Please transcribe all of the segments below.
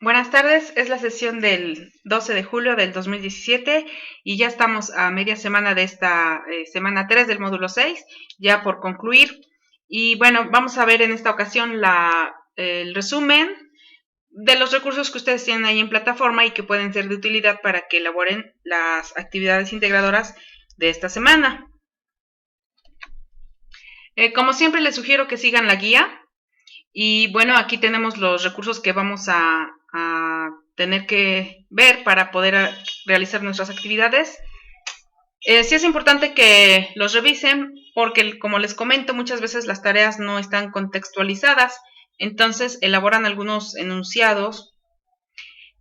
Buenas tardes, es la sesión del 12 de julio del 2017 y ya estamos a media semana de esta semana 3 del módulo 6, ya por concluir. Y bueno, vamos a ver en esta ocasión el resumen de los recursos que ustedes tienen ahí en plataforma y que pueden ser de utilidad para que elaboren las actividades integradoras de esta semana. Como siempre, les sugiero que sigan la guía. Y bueno, aquí tenemos los recursos que vamos a tener que ver para poder realizar nuestras actividades. Sí es importante que los revisen porque, como les comento, muchas veces las tareas no están contextualizadas. Entonces elaboran algunos enunciados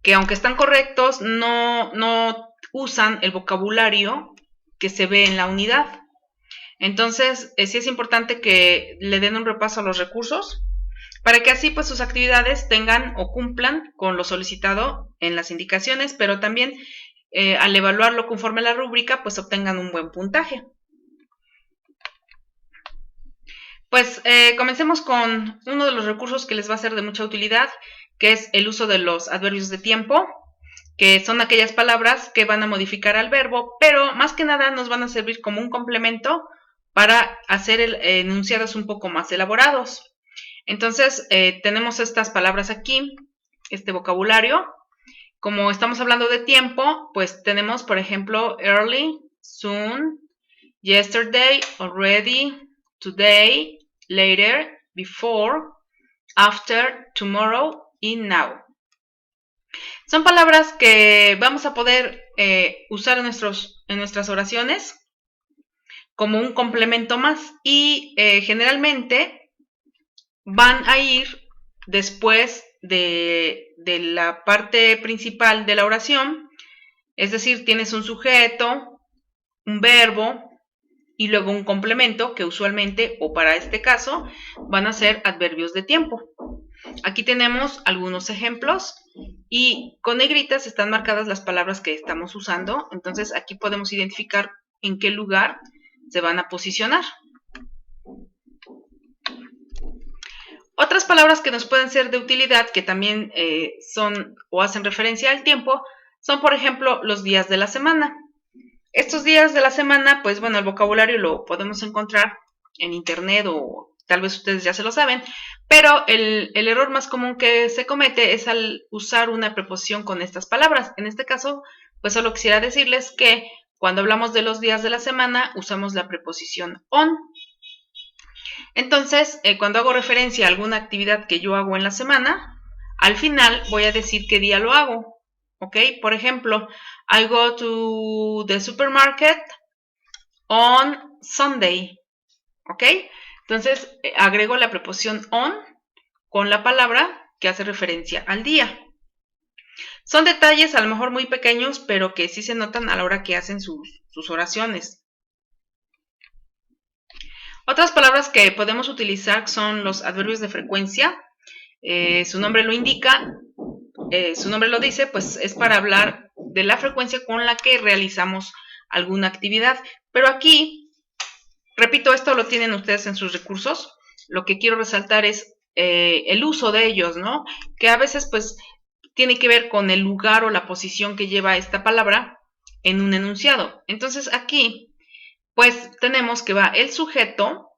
que, aunque están correctos, no usan el vocabulario que se ve en la unidad. Entonces, sí es importante que le den un repaso a los recursos para que así pues sus actividades tengan o cumplan con lo solicitado en las indicaciones, pero también al evaluarlo conforme a la rúbrica pues obtengan un buen puntaje. Pues comencemos con uno de los recursos que les va a ser de mucha utilidad, que es el uso de los adverbios de tiempo, que son aquellas palabras que van a modificar al verbo, pero más que nada nos van a servir como un complemento para hacer enunciados un poco más elaborados. Entonces, tenemos estas palabras aquí, este vocabulario. Como estamos hablando de tiempo, pues tenemos, por ejemplo, early, soon, yesterday, already, today, later, before, after, tomorrow y now. Son palabras que vamos a poder usar en nuestras oraciones como un complemento más y generalmente van a ir después de la parte principal de la oración, es decir, tienes un sujeto, un verbo y luego un complemento que usualmente, o para este caso, van a ser adverbios de tiempo. Aquí tenemos algunos ejemplos y con negritas están marcadas las palabras que estamos usando, entonces aquí podemos identificar en qué lugar se van a posicionar. Otras palabras que nos pueden ser de utilidad, que también son o hacen referencia al tiempo, son, por ejemplo, los días de la semana. Estos días de la semana, pues bueno, el vocabulario lo podemos encontrar en internet o tal vez ustedes ya se lo saben, pero el error más común que se comete es al usar una preposición con estas palabras. En este caso, pues solo quisiera decirles que cuando hablamos de los días de la semana, usamos la preposición on. Entonces, cuando hago referencia a alguna actividad que yo hago en la semana, al final voy a decir qué día lo hago, ¿ok? Por ejemplo, I go to the supermarket on Sunday, ¿ok? Entonces, agrego la preposición on con la palabra que hace referencia al día. Son detalles a lo mejor muy pequeños, pero que sí se notan a la hora que hacen sus oraciones. Otras palabras que podemos utilizar son los adverbios de frecuencia. Su nombre lo indica, su nombre lo dice, pues es para hablar de la frecuencia con la que realizamos alguna actividad. Pero aquí, repito, esto lo tienen ustedes en sus recursos. Lo que quiero resaltar es el uso de ellos, ¿no? Que a veces pues tiene que ver con el lugar o la posición que lleva esta palabra en un enunciado. Entonces aquí pues tenemos que va el sujeto,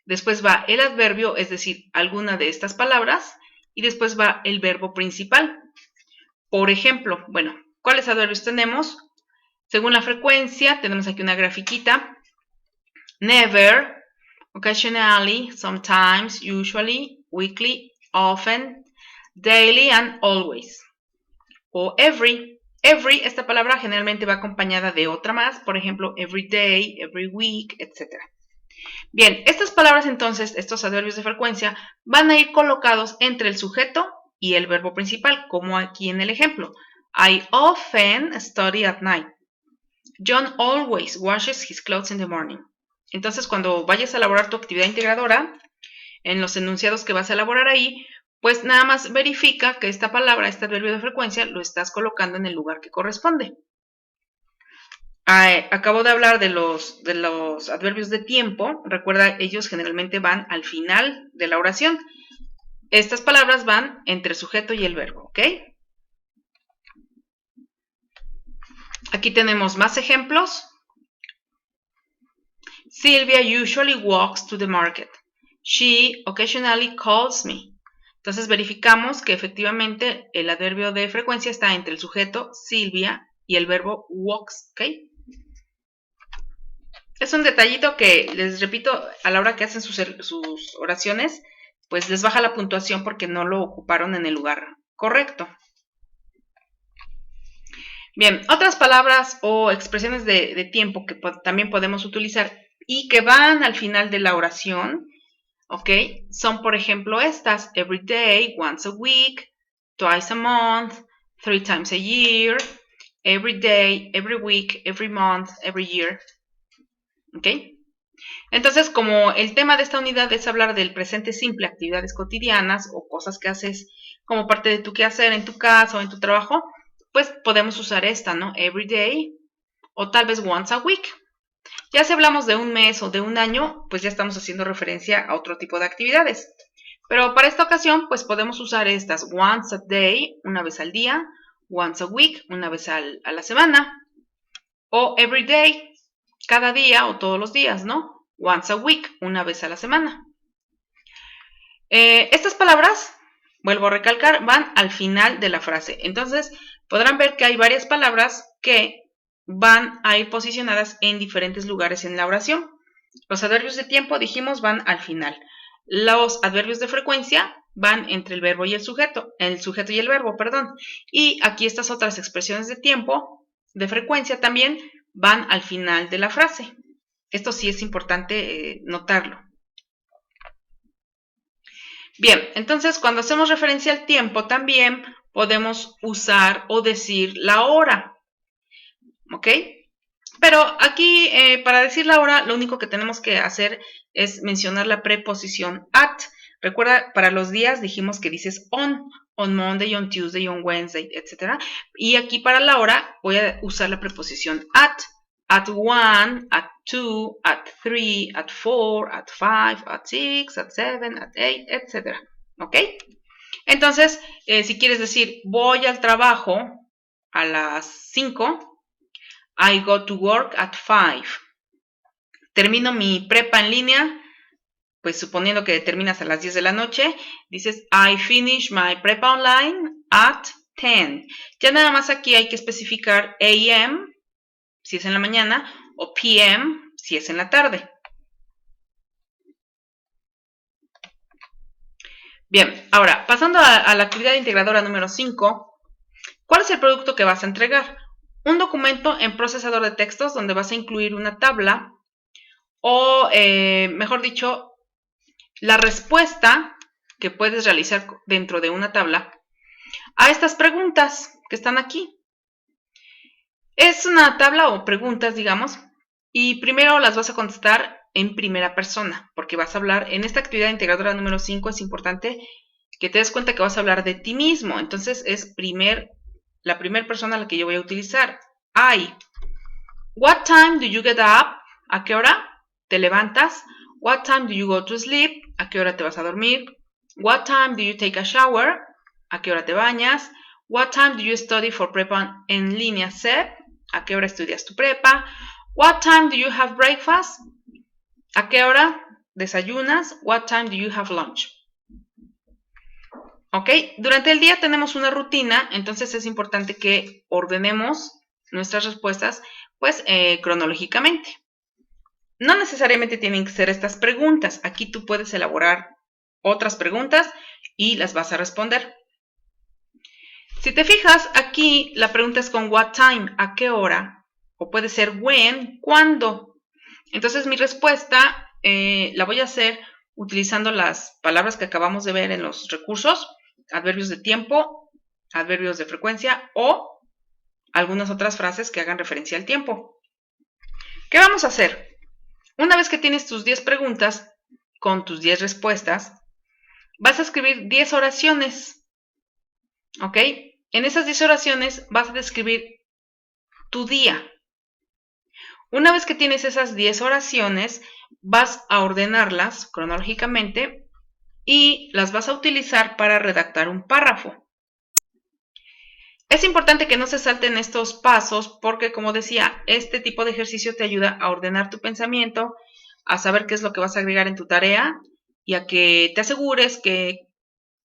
después va el adverbio, es decir, alguna de estas palabras, y después va el verbo principal. Por ejemplo, bueno, ¿cuáles adverbios tenemos? Según la frecuencia, tenemos aquí una grafiquita. Never, occasionally, sometimes, usually, weekly, often, daily and always. O every. Every, esta palabra generalmente va acompañada de otra más, por ejemplo, every day, every week, etc. Bien, estas palabras entonces, estos adverbios de frecuencia, van a ir colocados entre el sujeto y el verbo principal, como aquí en el ejemplo. I often study at night. John always washes his clothes in the morning. Entonces, cuando vayas a elaborar tu actividad integradora, en los enunciados que vas a elaborar ahí, pues nada más verifica que esta palabra, este adverbio de frecuencia, lo estás colocando en el lugar que corresponde. Acabo de hablar de los adverbios de tiempo. Recuerda, ellos generalmente van al final de la oración. Estas palabras van entre el sujeto y el verbo, ¿ok? Aquí tenemos más ejemplos. Sylvia usually walks to the market. She occasionally calls me. Entonces verificamos que efectivamente el adverbio de frecuencia está entre el sujeto, Silvia, y el verbo walks, ¿ok? Es un detallito que, les repito, a la hora que hacen sus oraciones, pues les baja la puntuación porque no lo ocuparon en el lugar correcto. Bien, otras palabras o expresiones de tiempo que también podemos utilizar y que van al final de la oración, ¿ok? Son, por ejemplo, estas: every day, once a week, twice a month, 3 times a year, every day, every week, every month, every year, ¿ok? Entonces, como el tema de esta unidad es hablar del presente simple, actividades cotidianas o cosas que haces como parte de tu quehacer en tu casa o en tu trabajo, pues podemos usar esta, ¿no? Every day o tal vez once a week. Ya si hablamos de un mes o de un año, pues ya estamos haciendo referencia a otro tipo de actividades. Pero para esta ocasión, pues podemos usar estas: once a day, una vez al día, once a week, una vez a la semana, o every day, cada día o todos los días, ¿no? Once a week, una vez a la semana. Estas palabras, vuelvo a recalcar, van al final de la frase. Entonces, podrán ver que hay varias palabras que van a ir posicionadas en diferentes lugares en la oración. Los adverbios de tiempo, dijimos, van al final. Los adverbios de frecuencia van entre el verbo y el sujeto y el verbo, perdón. Y aquí estas otras expresiones de tiempo, de frecuencia también, van al final de la frase. Esto sí es importante notarlo. Bien, entonces cuando hacemos referencia al tiempo también podemos usar o decir la hora, ¿ok? Pero aquí para decir la hora lo único que tenemos que hacer es mencionar la preposición at. Recuerda, para los días dijimos que dices on Monday, on Tuesday, on Wednesday, etc. Y aquí para la hora voy a usar la preposición at 1, at 2, at 3, at 4, at 5, at 6, at 7, at 8, etc. ¿Ok? Entonces, si quieres decir voy al trabajo a las 5, I go to work at 5. Termino mi prepa en línea, pues suponiendo que terminas a las 10 de la noche, dices I finish my prepa online at 10. Ya nada más aquí hay que especificar AM, si es en la mañana, o PM, si es en la tarde. Bien, ahora, pasando a la actividad integradora número 5, ¿cuál es el producto que vas a entregar? Un documento en procesador de textos donde vas a incluir una tabla o, mejor dicho, la respuesta que puedes realizar dentro de una tabla a estas preguntas que están aquí. Es una tabla o preguntas, digamos, y primero las vas a contestar en primera persona, porque vas a hablar, en esta actividad integradora número 5 es importante que te des cuenta que vas a hablar de ti mismo. Entonces es la primera persona a la que yo voy a utilizar. I. What time do you get up? ¿A qué hora te levantas? What time do you go to sleep? ¿A qué hora te vas a dormir? What time do you take a shower? ¿A qué hora te bañas? What time do you study for prepa en línea CEP? ¿A qué hora estudias tu prepa? What time do you have breakfast? ¿A qué hora desayunas? What time do you have lunch? ¿Ok? Durante el día tenemos una rutina, entonces es importante que ordenemos nuestras respuestas, pues, cronológicamente. No necesariamente tienen que ser estas preguntas. Aquí tú puedes elaborar otras preguntas y las vas a responder. Si te fijas, aquí la pregunta es con what time, ¿a qué hora? O puede ser when, ¿cuándo? Entonces mi respuesta la voy a hacer utilizando las palabras que acabamos de ver en los recursos: adverbios de tiempo, adverbios de frecuencia o algunas otras frases que hagan referencia al tiempo. ¿Qué vamos a hacer? Una vez que tienes tus 10 preguntas con tus 10 respuestas, vas a escribir 10 oraciones, ¿ok? En esas 10 oraciones vas a describir tu día. Una vez que tienes esas 10 oraciones, vas a ordenarlas cronológicamente y las vas a utilizar para redactar un párrafo. Es importante que no se salten estos pasos porque, como decía, este tipo de ejercicio te ayuda a ordenar tu pensamiento, a saber qué es lo que vas a agregar en tu tarea y a que te asegures que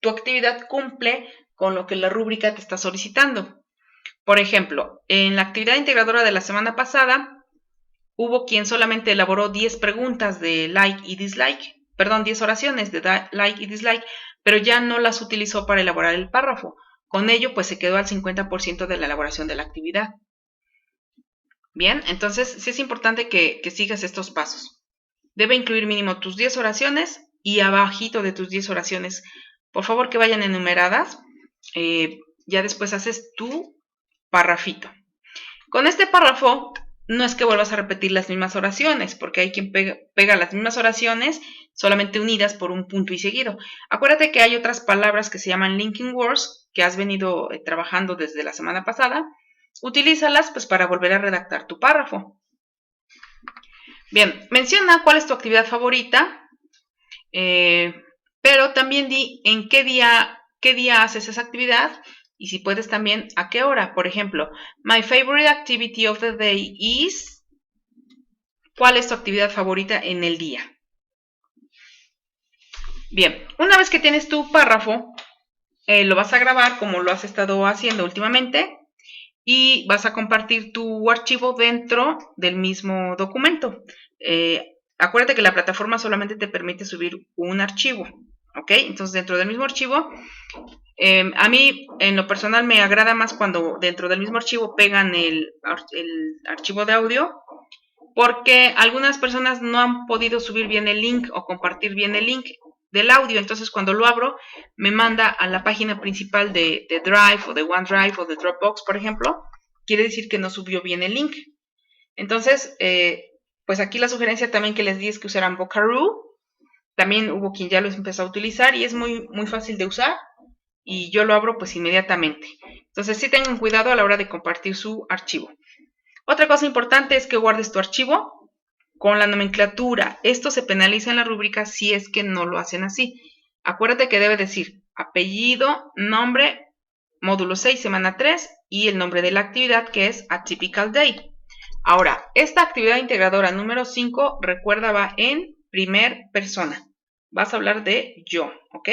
tu actividad cumple con lo que la rúbrica te está solicitando. Por ejemplo, en la actividad integradora de la semana pasada, hubo quien solamente elaboró 10 preguntas de like y dislike, perdón, 10 oraciones de like y dislike, pero ya no las utilizó para elaborar el párrafo. Con ello, pues se quedó al 50% de la elaboración de la actividad. Bien, entonces sí es importante que sigas estos pasos. Debe incluir mínimo tus 10 oraciones y abajito de tus 10 oraciones, por favor que vayan enumeradas. Ya después haces tu párrafito. Con este párrafo no es que vuelvas a repetir las mismas oraciones, porque hay quien pega las mismas oraciones solamente unidas por un punto y seguido. Acuérdate que hay otras palabras que se llaman linking words, que has venido trabajando desde la semana pasada. Utilízalas pues para volver a redactar tu párrafo. Bien, menciona cuál es tu actividad favorita, pero también di en qué día haces esa actividad y si puedes también a qué hora. Por ejemplo, my favorite activity of the day is... ¿Cuál es tu actividad favorita en el día? Bien, una vez que tienes tu párrafo, lo vas a grabar como lo has estado haciendo últimamente y vas a compartir tu archivo dentro del mismo documento. Acuérdate que la plataforma solamente te permite subir un archivo, ¿ok? Entonces dentro del mismo archivo, a mí en lo personal me agrada más cuando dentro del mismo archivo pegan el archivo de audio, porque algunas personas no han podido subir bien el link o compartir bien el link del audio. Entonces, cuando lo abro, me manda a la página principal de Drive o de OneDrive o de Dropbox, por ejemplo. Quiere decir que no subió bien el link. Entonces, pues aquí la sugerencia también que les di es que usaran Vocaroo. También hubo quien ya lo empezó a utilizar y es muy, muy fácil de usar. Y yo lo abro pues inmediatamente. Entonces, sí tengan cuidado a la hora de compartir su archivo. Otra cosa importante es que guardes tu archivo con la nomenclatura. Esto se penaliza en la rúbrica si es que no lo hacen así. Acuérdate que debe decir apellido, nombre, módulo 6, semana 3 y el nombre de la actividad que es Atypical Day. Ahora, esta actividad integradora número 5, recuerda, va en primer persona. Vas a hablar de yo, ¿ok?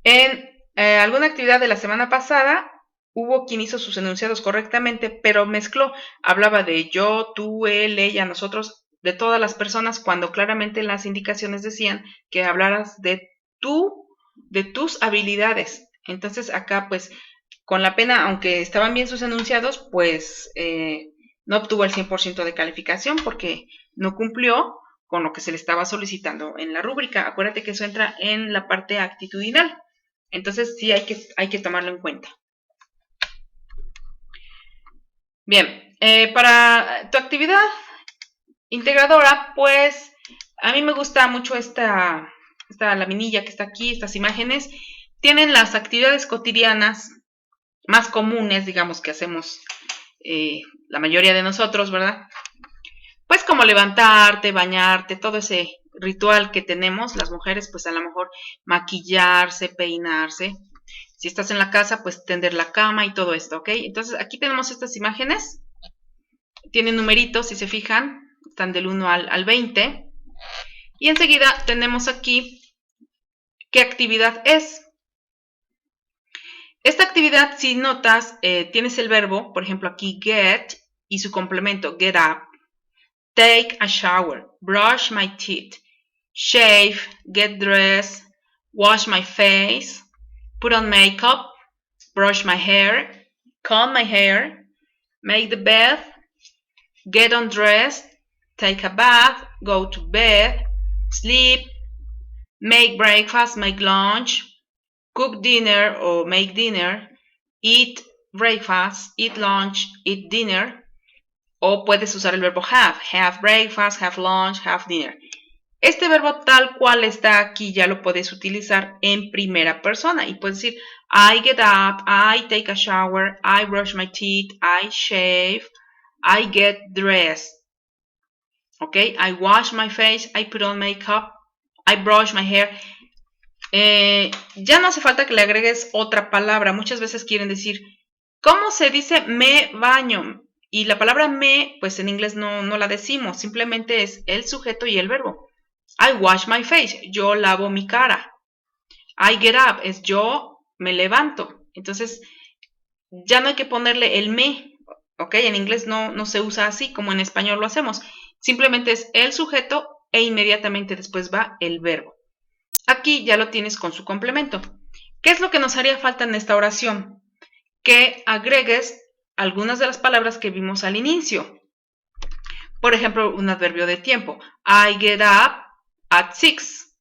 En alguna actividad de la semana pasada, hubo quien hizo sus enunciados correctamente, pero mezcló. Hablaba de yo, tú, él, ella, nosotros, de todas las personas, cuando claramente las indicaciones decían que hablaras de tus habilidades. Entonces acá, pues, con la pena, aunque estaban bien sus enunciados, pues no obtuvo el 100% de calificación porque no cumplió con lo que se le estaba solicitando en la rúbrica. Acuérdate que eso entra en la parte actitudinal. Entonces sí hay que tomarlo en cuenta. Bien, para tu actividad integradora, pues a mí me gusta mucho esta laminilla que está aquí, estas imágenes. Tienen las actividades cotidianas más comunes, digamos, que hacemos la mayoría de nosotros, ¿verdad? Pues como levantarte, bañarte, todo ese ritual que tenemos las mujeres, pues a lo mejor maquillarse, peinarse. Si estás en la casa, pues tender la cama y todo esto, ¿ok? Entonces aquí tenemos estas imágenes. Tienen numeritos, si se fijan, están del 1 al 20. Y enseguida tenemos aquí qué actividad es. Esta actividad, si notas, tienes el verbo, por ejemplo aquí get y su complemento, get up, take a shower, brush my teeth, shave, get dressed, wash my face, put on makeup, brush my hair, comb my hair, make the bed, get undressed, take a bath, go to bed, sleep, make breakfast, make lunch, cook dinner or make dinner, eat breakfast, eat lunch, eat dinner. O puedes usar el verbo have breakfast, have lunch, have dinner. Este verbo tal cual está aquí ya lo puedes utilizar en primera persona y puedes decir I get up, I take a shower, I brush my teeth, I shave, I get dressed. Ok, I wash my face, I put on makeup. I brush my hair. Ya no hace falta que le agregues otra palabra. Muchas veces quieren decir, ¿cómo se dice me baño? Y la palabra me, pues en inglés no la decimos. Simplemente es el sujeto y el verbo. I wash my face. Yo lavo mi cara. I get up. Es yo me levanto. Entonces, ya no hay que ponerle el me. ¿Ok? En inglés no se usa así como en español lo hacemos. Simplemente es el sujeto e inmediatamente después va el verbo. Aquí ya lo tienes con su complemento. ¿Qué es lo que nos haría falta en esta oración? Que agregues algunas de las palabras que vimos al inicio. Por ejemplo, un adverbio de tiempo. I get up at 6.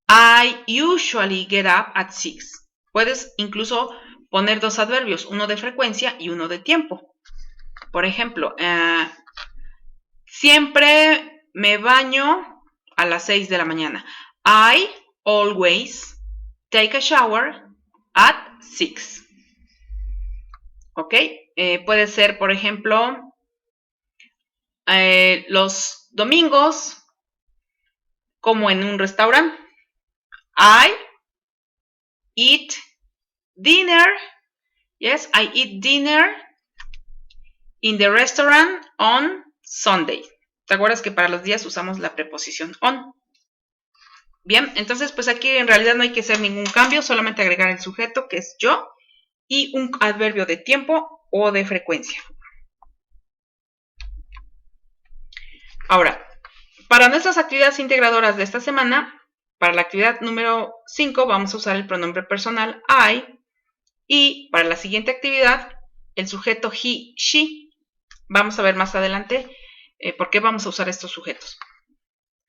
I usually get up at 6. Puedes incluso poner dos adverbios, uno de frecuencia y uno de tiempo. Por ejemplo, siempre me baño a las 6 de la mañana. I always take a shower at 6. ¿Ok? Puede ser, por ejemplo, los domingos, como en un restaurante. I eat dinner. Yes, I eat dinner in the restaurant on Sunday. ¿Te acuerdas que para los días usamos la preposición on? Bien, entonces pues aquí en realidad no hay que hacer ningún cambio, solamente agregar el sujeto, que es yo, y un adverbio de tiempo o de frecuencia. Ahora, para nuestras actividades integradoras de esta semana, para la actividad número 5 vamos a usar el pronombre personal I, y para la siguiente actividad, el sujeto he, she. Vamos a ver más adelante por qué vamos a usar estos sujetos.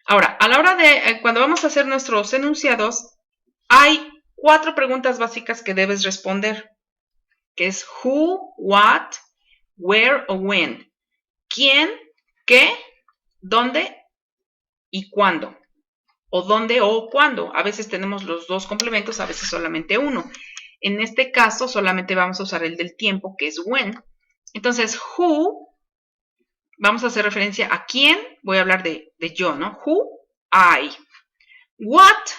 Ahora, a la hora de, cuando vamos a hacer nuestros enunciados, hay 4 preguntas básicas que debes responder, que es who, what, where o when. ¿Quién, qué, dónde y cuándo? O dónde o cuándo. A veces tenemos los dos complementos, a veces solamente uno. En este caso, solamente vamos a usar el del tiempo, que es when. Entonces, who, vamos a hacer referencia a quién. Voy a hablar de yo, ¿no? Who, I. What,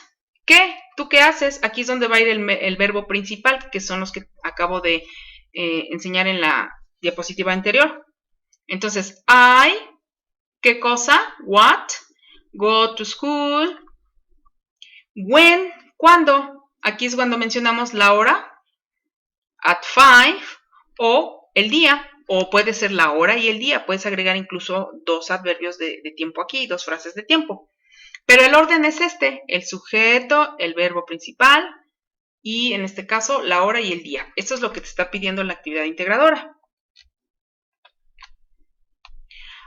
¿qué? ¿Tú qué haces? Aquí es donde va a ir el verbo principal, que son los que acabo de enseñar en la diapositiva anterior. Entonces, I, ¿qué cosa? What, go to school. When, ¿cuándo? Aquí es cuando mencionamos la hora, at 5, o el día, o puede ser la hora y el día. Puedes agregar incluso dos adverbios de tiempo aquí, dos frases de tiempo. Pero el orden es este, el sujeto, el verbo principal y en este caso la hora y el día. Esto es lo que te está pidiendo la actividad integradora.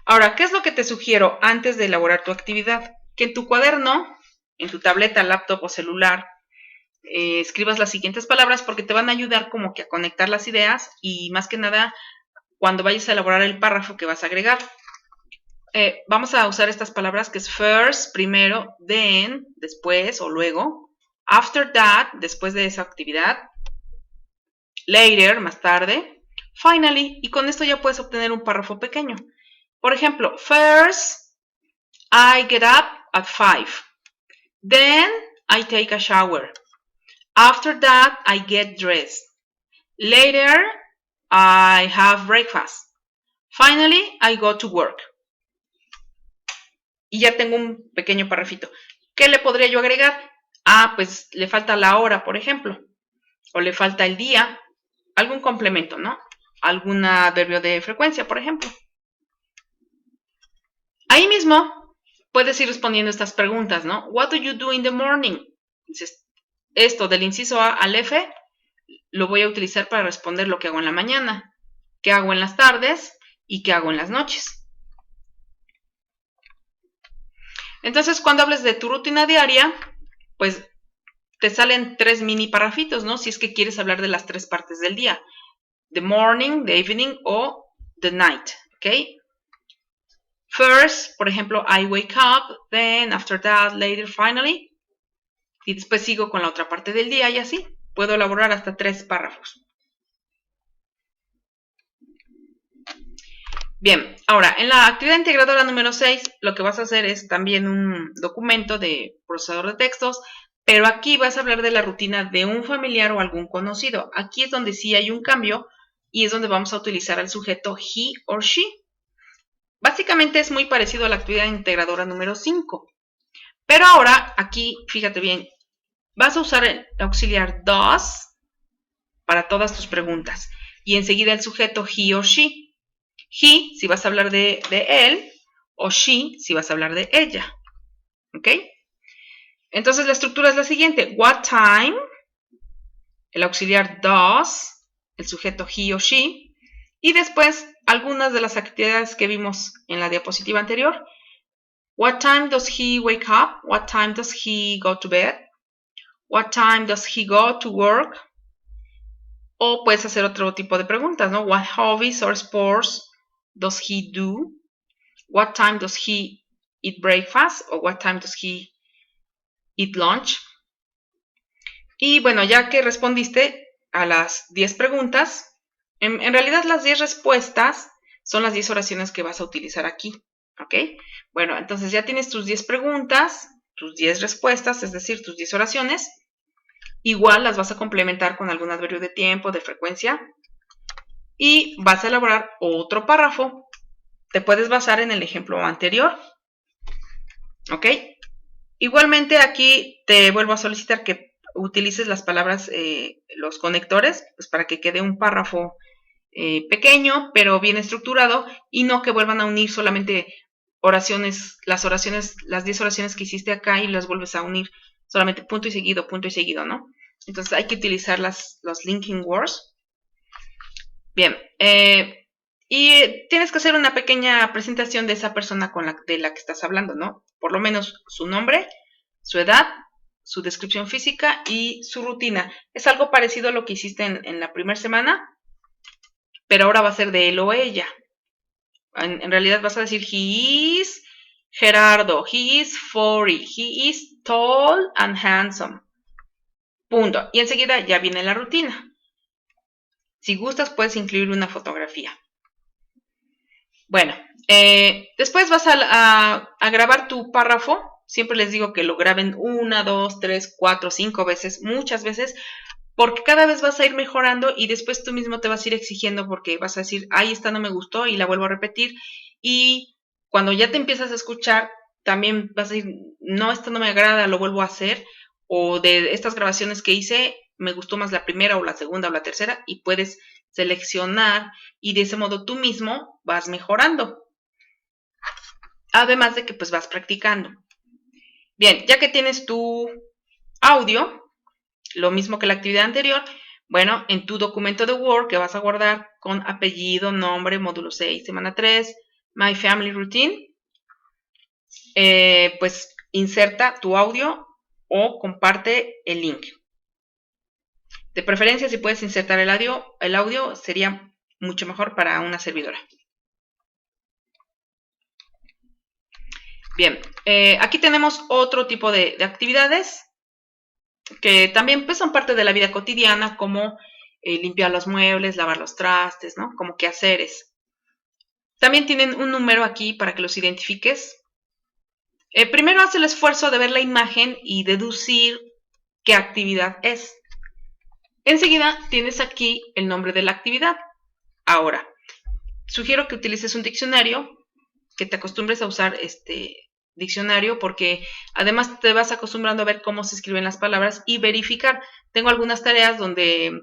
Ahora, ¿qué es lo que te sugiero antes de elaborar tu actividad? Que en tu cuaderno, en tu tableta, laptop o celular, escribas las siguientes palabras porque te van a ayudar como que a conectar las ideas y más que nada cuando vayas a elaborar el párrafo que vas a agregar. Vamos a usar estas palabras que es first, primero, then, después o luego, after that, después de esa actividad, later, más tarde, finally, y con esto ya puedes obtener un párrafo pequeño. Por ejemplo, first, I get up at 5. Then, I take a shower. After that, I get dressed. Later, I have breakfast. Finally, I go to work. Y ya tengo un pequeño párrafito. ¿Qué le podría yo agregar? Ah, pues le falta la hora, por ejemplo. O le falta el día. Algún complemento, ¿no? Algún adverbio de frecuencia, por ejemplo. Ahí mismo puedes ir respondiendo estas preguntas, ¿no? What do you do in the morning? Entonces, esto del inciso A al F lo voy a utilizar para responder lo que hago en la mañana, qué hago en las tardes y qué hago en las noches. Entonces, cuando hables de tu rutina diaria, pues te salen 3 mini parrafitos, ¿no? Si es que quieres hablar de las 3 partes del día. The morning, the evening o the night, ¿ok? First, por ejemplo, I wake up, then, after that, later, finally. Y después sigo con la otra parte del día y así. Puedo elaborar hasta 3 párrafos. Bien, ahora, en la actividad integradora número 6, lo que vas a hacer es también un documento de procesador de textos, pero aquí vas a hablar de la rutina de un familiar o algún conocido. Aquí es donde sí hay un cambio y es donde vamos a utilizar al sujeto he or she. Básicamente es muy parecido a la actividad integradora número 5. Pero ahora, aquí, fíjate bien, vas a usar el auxiliar does para todas tus preguntas. Y enseguida el sujeto he or she. He, si vas a hablar de él, o she, si vas a hablar de ella. ¿Ok? Entonces la estructura es la siguiente. What time, el auxiliar does, el sujeto he o she, y después algunas de las actividades que vimos en la diapositiva anterior. What time does he wake up? What time does he go to bed? What time does he go to work? O puedes hacer otro tipo de preguntas, ¿no? What hobbies or sports does he do? What time does he eat breakfast? O what time does he eat lunch? Y bueno, ya que respondiste a las 10 preguntas, en realidad las 10 respuestas son las 10 oraciones que vas a utilizar aquí. ¿Ok? Bueno, entonces ya tienes tus 10 preguntas, tus 10 respuestas, es decir, tus 10 oraciones. Igual las vas a complementar con algún adverbio de tiempo, de frecuencia. Y vas a elaborar otro párrafo. Te puedes basar en el ejemplo anterior. ¿Ok? Igualmente aquí te vuelvo a solicitar que utilices las palabras, los conectores, pues para que quede un párrafo pequeño, pero bien estructurado, y no que vuelvan a unir solamente oraciones, las 10 oraciones que hiciste acá y las vuelves a unir solamente punto y seguido, ¿no? Entonces hay que utilizar los linking words. Bien, y tienes que hacer una pequeña presentación de esa persona de la que estás hablando, ¿no? Por lo menos su nombre, su edad, su descripción física y su rutina. Es algo parecido a lo que hiciste en la primera semana, pero ahora va a ser de él o ella. En realidad vas a decir, he is Gerardo, he is 40, he is tall and handsome. Punto. Y enseguida ya viene la rutina. Si gustas, puedes incluir una fotografía. Bueno, después vas a grabar tu párrafo. Siempre les digo que lo graben 1, 2, 3, 4, 5 veces, muchas veces, porque cada vez vas a ir mejorando y después tú mismo te vas a ir exigiendo porque vas a decir, ay, esta no me gustó y la vuelvo a repetir. Y cuando ya te empiezas a escuchar, también vas a decir, no, esta no me agrada, lo vuelvo a hacer. O de estas grabaciones que hice, me gustó más la primera o la segunda o la tercera y puedes seleccionar y de ese modo tú mismo vas mejorando. Además de que pues vas practicando. Bien, ya que tienes tu audio, lo mismo que la actividad anterior, bueno, en tu documento de Word que vas a guardar con apellido, nombre, módulo 6, semana 3, My Family Routine, pues inserta tu audio o comparte el link. De preferencia, si puedes insertar el audio sería mucho mejor para una servidora. Bien, aquí tenemos otro tipo de actividades que también pues, son parte de la vida cotidiana, como limpiar los muebles, lavar los trastes, ¿no? Como quehaceres. También tienen un número aquí para que los identifiques. Primero haz el esfuerzo de ver la imagen y deducir qué actividad es. Enseguida tienes aquí el nombre de la actividad. Ahora, sugiero que utilices un diccionario, que te acostumbres a usar este diccionario, porque además te vas acostumbrando a ver cómo se escriben las palabras y verificar. Tengo algunas tareas donde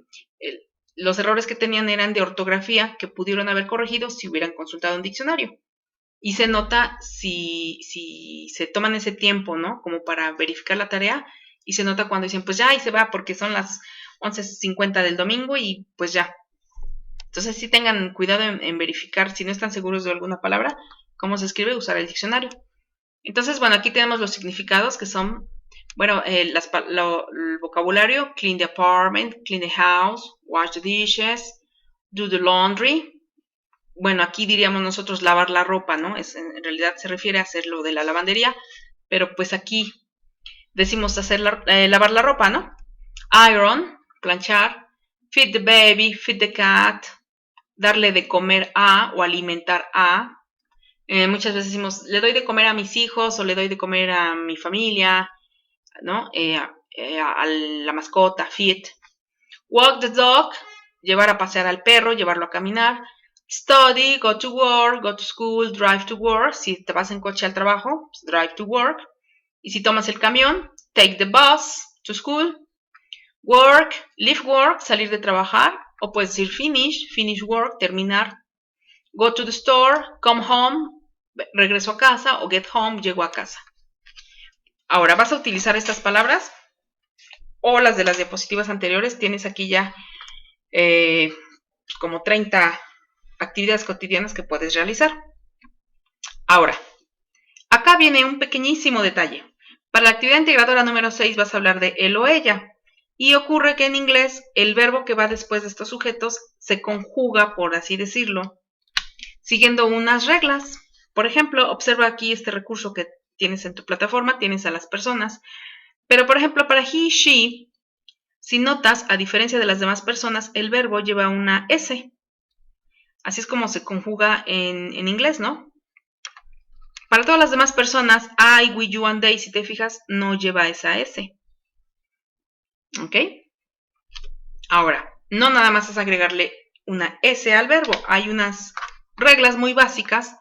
los errores que tenían eran de ortografía que pudieron haber corregido si hubieran consultado un diccionario. Y se nota si se toman ese tiempo, ¿no? Como para verificar la tarea. Y se nota cuando dicen, pues ya, ahí se va, porque son las 11:50 del domingo y pues ya. Entonces sí tengan cuidado en verificar, si no están seguros de alguna palabra, cómo se escribe, usar el diccionario. Entonces, bueno, aquí tenemos los significados que son, bueno, el vocabulario: clean the apartment, clean the house, wash the dishes, do the laundry. Bueno, aquí diríamos nosotros lavar la ropa, ¿no? En realidad se refiere a hacer lo de la lavandería, pero pues aquí decimos lavar la ropa, ¿no? Iron, planchar. Feed the baby, feed the cat, darle de comer a o alimentar a. Muchas veces decimos, le doy de comer a mis hijos o le doy de comer a mi familia, ¿no? A la mascota, feed. Walk the dog, llevar a pasear al perro, llevarlo a caminar. Study, go to work, go to school, drive to work. Si te vas en coche al trabajo, pues drive to work. Y si tomas el camión, take the bus to school. Work, leave work, salir de trabajar. O puedes decir finish work, terminar. Go to the store, come home, regreso a casa. O get home, llego a casa. Ahora vas a utilizar estas palabras o las de las diapositivas anteriores. Tienes aquí ya como 30 actividades cotidianas que puedes realizar. Ahora, acá viene un pequeñísimo detalle. Para la actividad integradora número 6 vas a hablar de él o ella. Y ocurre que en inglés el verbo que va después de estos sujetos se conjuga, por así decirlo, siguiendo unas reglas. Por ejemplo, observa aquí este recurso que tienes en tu plataforma, tienes a las personas. Pero, por ejemplo, para he, she, si notas, a diferencia de las demás personas, el verbo lleva una S. Así es como se conjuga en inglés, ¿no? Para todas las demás personas, I, we, you, and they, si te fijas, no lleva esa S. ¿Ok? Ahora, no nada más es agregarle una S al verbo. Hay unas reglas muy básicas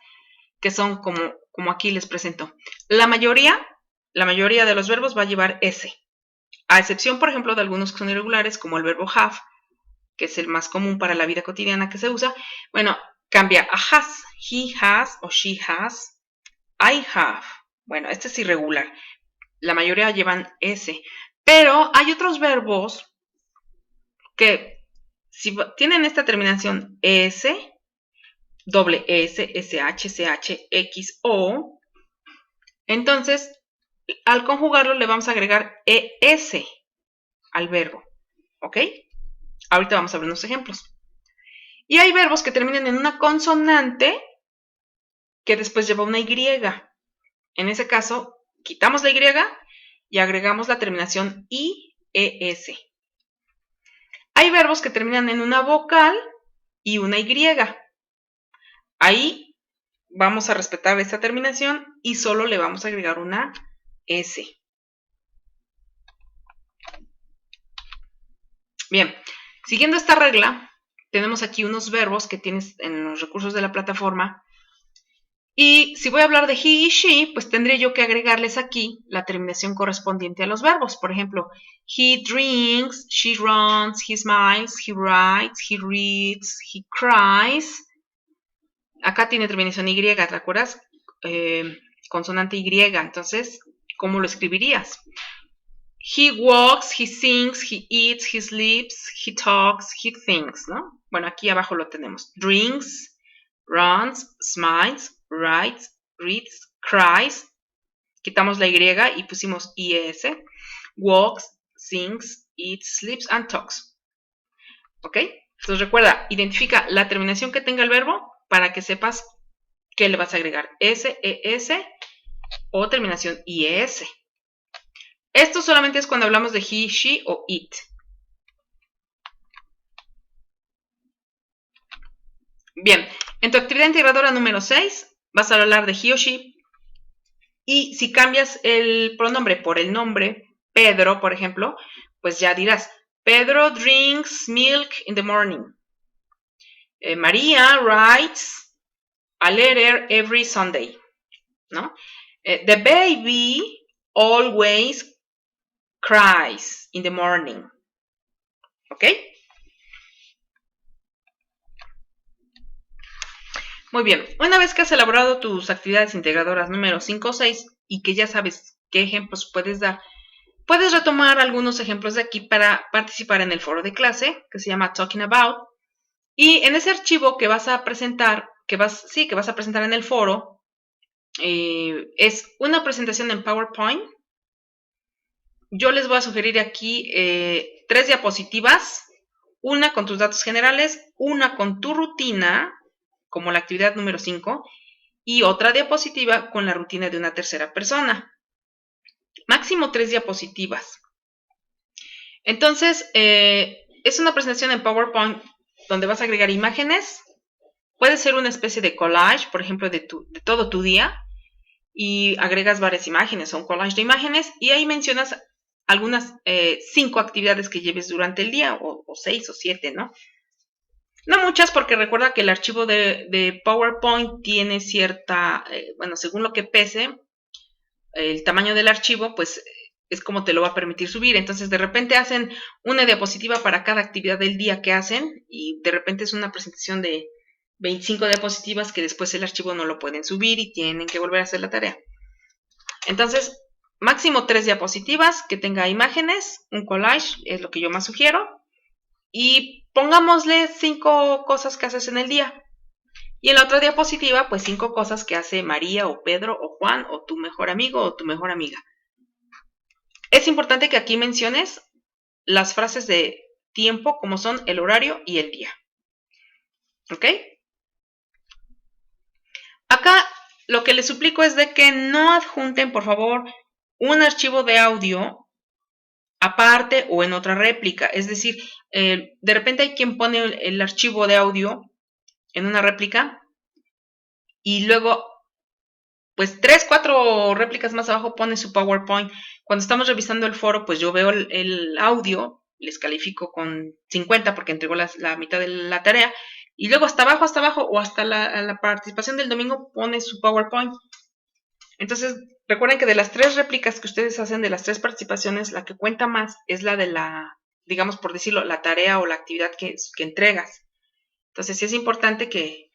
que son como aquí les presento. La mayoría de los verbos va a llevar S. A excepción, por ejemplo, de algunos que son irregulares, como el verbo have, que es el más común para la vida cotidiana que se usa. Bueno, cambia a has. He has o she has. I have. Bueno, este es irregular. La mayoría llevan S. Pero hay otros verbos que si tienen esta terminación S, doble S, SH, CH, X, O, entonces al conjugarlo le vamos a agregar ES al verbo. ¿Ok? Ahorita vamos a ver unos ejemplos. Y hay verbos que terminan en una consonante que después lleva una Y. En ese caso, quitamos la Y y agregamos la terminación IES. Hay verbos que terminan en una vocal y una Y. Ahí vamos a respetar esta terminación y solo le vamos a agregar una S. Bien, siguiendo esta regla, tenemos aquí unos verbos que tienes en los recursos de la plataforma. Y si voy a hablar de he y she, pues tendré yo que agregarles aquí la terminación correspondiente a los verbos. Por ejemplo, he drinks, she runs, he smiles, he writes, he reads, he cries. Acá tiene terminación Y, ¿te acuerdas? Consonante Y. Entonces, ¿cómo lo escribirías? He walks, he sings, he eats, he sleeps, he talks, he thinks, ¿no? Bueno, aquí abajo lo tenemos. Drinks, runs, smiles, writes, reads, cries. Quitamos la Y y pusimos IES. Walks, sings, eats, sleeps, and talks. ¿Ok? Entonces recuerda, identifica la terminación que tenga el verbo para que sepas qué le vas a agregar. SES o terminación IES. Esto solamente es cuando hablamos de he, she o it. Bien, en tu actividad integradora número 6 vas a hablar de he o she. Y si cambias el pronombre por el nombre, Pedro, por ejemplo, pues ya dirás, Pedro drinks milk in the morning. María writes a letter every Sunday, ¿no? The baby always cries in the morning. ¿Ok? Muy bien, una vez que has elaborado tus actividades integradoras número 5 o 6 y que ya sabes qué ejemplos puedes dar, puedes retomar algunos ejemplos de aquí para participar en el foro de clase que se llama Talking About. Y en ese archivo que vas a presentar, que vas a presentar en el foro, es una presentación en PowerPoint. Yo les voy a sugerir aquí 3 diapositivas, una con tus datos generales, una con tu rutina, como la actividad número 5, y otra diapositiva con la rutina de una tercera persona. Máximo 3 diapositivas. Entonces, es una presentación en PowerPoint donde vas a agregar imágenes Puede ser una especie de collage, por ejemplo, de todo tu día, y agregas varias imágenes o un collage de imágenes, y ahí mencionas algunas 5 actividades que lleves durante el día, o 6 o 7, ¿no? No muchas, porque recuerda que el archivo de PowerPoint tiene cierta, bueno, según lo que pese, el tamaño del archivo, pues es como te lo va a permitir subir. Entonces, de repente hacen una diapositiva para cada actividad del día que hacen, y de repente es una presentación de 25 diapositivas que después el archivo no lo pueden subir y tienen que volver a hacer la tarea. Entonces, máximo 3 diapositivas que tenga imágenes, un collage es lo que yo más sugiero, y pongámosle 5 cosas que haces en el día. Y en la otra diapositiva, pues 5 cosas que hace María o Pedro o Juan o tu mejor amigo o tu mejor amiga. Es importante que aquí menciones las frases de tiempo como son el horario y el día. ¿Ok? Acá lo que les suplico es de que no adjunten, por favor, un archivo de audio aparte o en otra réplica. Es decir, de repente hay quien pone el archivo de audio en una réplica y luego, pues 3, 4 réplicas más abajo pone su PowerPoint. Cuando estamos revisando el foro, pues yo veo el audio, les califico con 50 porque entregó la mitad de la tarea, y luego hasta abajo o hasta la participación del domingo pone su PowerPoint. Entonces, recuerden que de las 3 réplicas que ustedes hacen, de las 3 participaciones, la que cuenta más es la de la, digamos por decirlo, la tarea o la actividad que entregas. Entonces, sí es importante que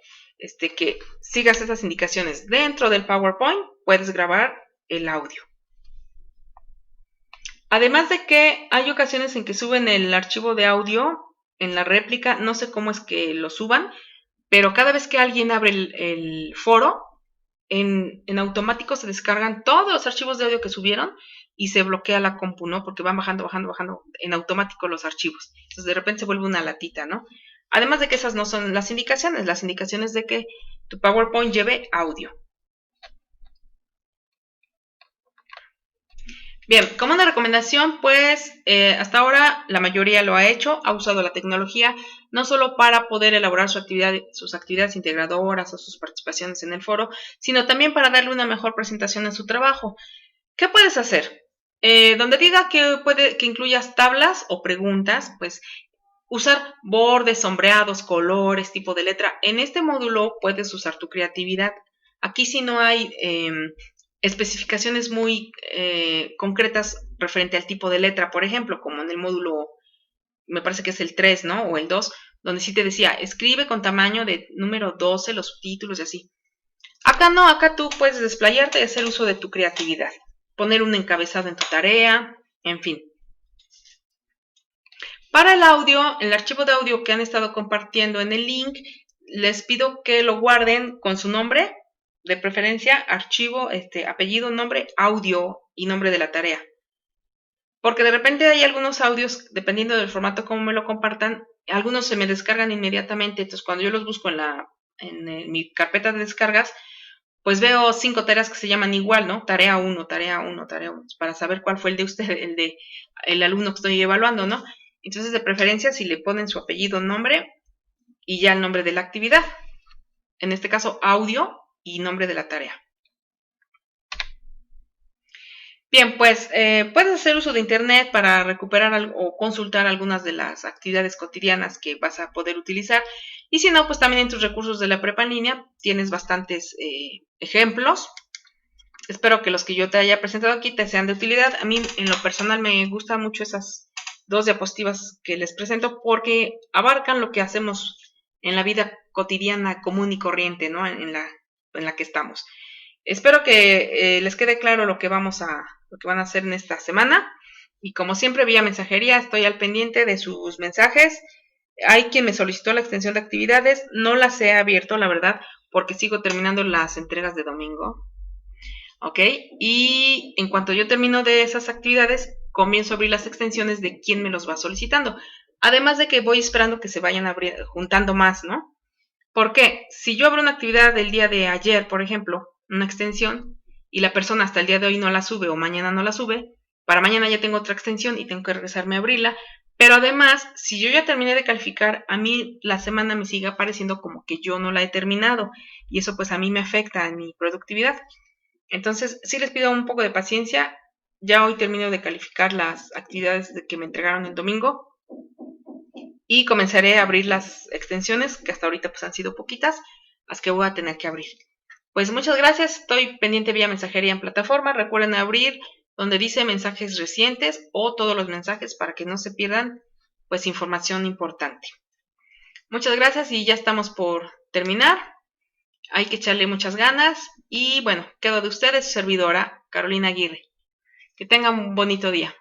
sigas esas indicaciones. Dentro del PowerPoint puedes grabar el audio. Además de que hay ocasiones en que suben el archivo de audio en la réplica, no sé cómo es que lo suban, pero cada vez que alguien abre el foro, en automático se descargan todos los archivos de audio que subieron y se bloquea la compu, ¿no? Porque van bajando en automático los archivos. Entonces de repente se vuelve una latita, ¿no? Además de que esas no son las indicaciones de que tu PowerPoint lleve audio. Bien, como una recomendación, pues hasta ahora la mayoría lo ha hecho, ha usado la tecnología no solo para poder elaborar sus actividades integradoras o sus participaciones en el foro, sino también para darle una mejor presentación a su trabajo. ¿Qué puedes hacer? Donde diga que incluyas tablas o preguntas, pues usar bordes, sombreados, colores, tipo de letra. En este módulo puedes usar tu creatividad. Aquí sí no hay especificaciones muy concretas referente al tipo de letra, por ejemplo, como en el módulo, me parece que es el 3, ¿no? O el 2, donde sí te decía, escribe con tamaño de número 12 los subtítulos y así. Acá no, acá tú puedes desplayarte y hacer uso de tu creatividad. Poner un encabezado en tu tarea, en fin. Para el audio, el archivo de audio que han estado compartiendo en el link, les pido que lo guarden con su nombre, de preferencia, archivo, apellido, nombre, audio y nombre de la tarea. Porque de repente hay algunos audios, dependiendo del formato como me lo compartan, algunos se me descargan inmediatamente. Entonces, cuando yo los busco en mi carpeta de descargas, pues veo 5 tareas que se llaman igual, ¿no? Tarea 1, tarea 1, tarea 1, para saber cuál fue el de usted, el alumno que estoy evaluando, ¿no? Entonces, de preferencia, si le ponen su apellido, nombre y ya el nombre de la actividad. En este caso, audio y nombre de la tarea. Bien, pues puedes hacer uso de internet para recuperar o consultar algunas de las actividades cotidianas que vas a poder utilizar. Y si no, pues también en tus recursos de la prepa en línea tienes bastantes ejemplos. Espero que los que yo te haya presentado aquí te sean de utilidad. A mí, en lo personal, me gustan mucho esas 2 diapositivas que les presento porque abarcan lo que hacemos en la vida cotidiana, común y corriente, ¿no? En la que estamos. Espero que les quede claro lo que van a hacer en esta semana. Y como siempre, vía mensajería, estoy al pendiente de sus mensajes. Hay quien me solicitó la extensión de actividades. No las he abierto, la verdad, porque sigo terminando las entregas de domingo. ¿Ok? Y en cuanto yo termino de esas actividades, comienzo a abrir las extensiones de quién me los va solicitando. Además de que voy esperando que se vayan juntando más, ¿no? Porque si yo abro una actividad del día de ayer, por ejemplo, una extensión, y la persona hasta el día de hoy no la sube o mañana no la sube, para mañana ya tengo otra extensión y tengo que regresarme a abrirla, Pero además, si yo ya terminé de calificar, a mí la semana me sigue apareciendo como que yo no la he terminado y eso pues a mí me afecta en mi productividad. Entonces, sí les pido un poco de paciencia. Ya hoy termino de calificar las actividades que me entregaron el domingo y comenzaré a abrir las extensiones, que hasta ahorita pues han sido poquitas, las que voy a tener que abrir. Pues muchas gracias, estoy pendiente vía mensajería en plataforma. Recuerden abrir donde dice mensajes recientes o todos los mensajes para que no se pierdan pues información importante. Muchas gracias y ya estamos por terminar. Hay que echarle muchas ganas y bueno, quedo de ustedes, su servidora Carolina Aguirre. Que tengan un bonito día.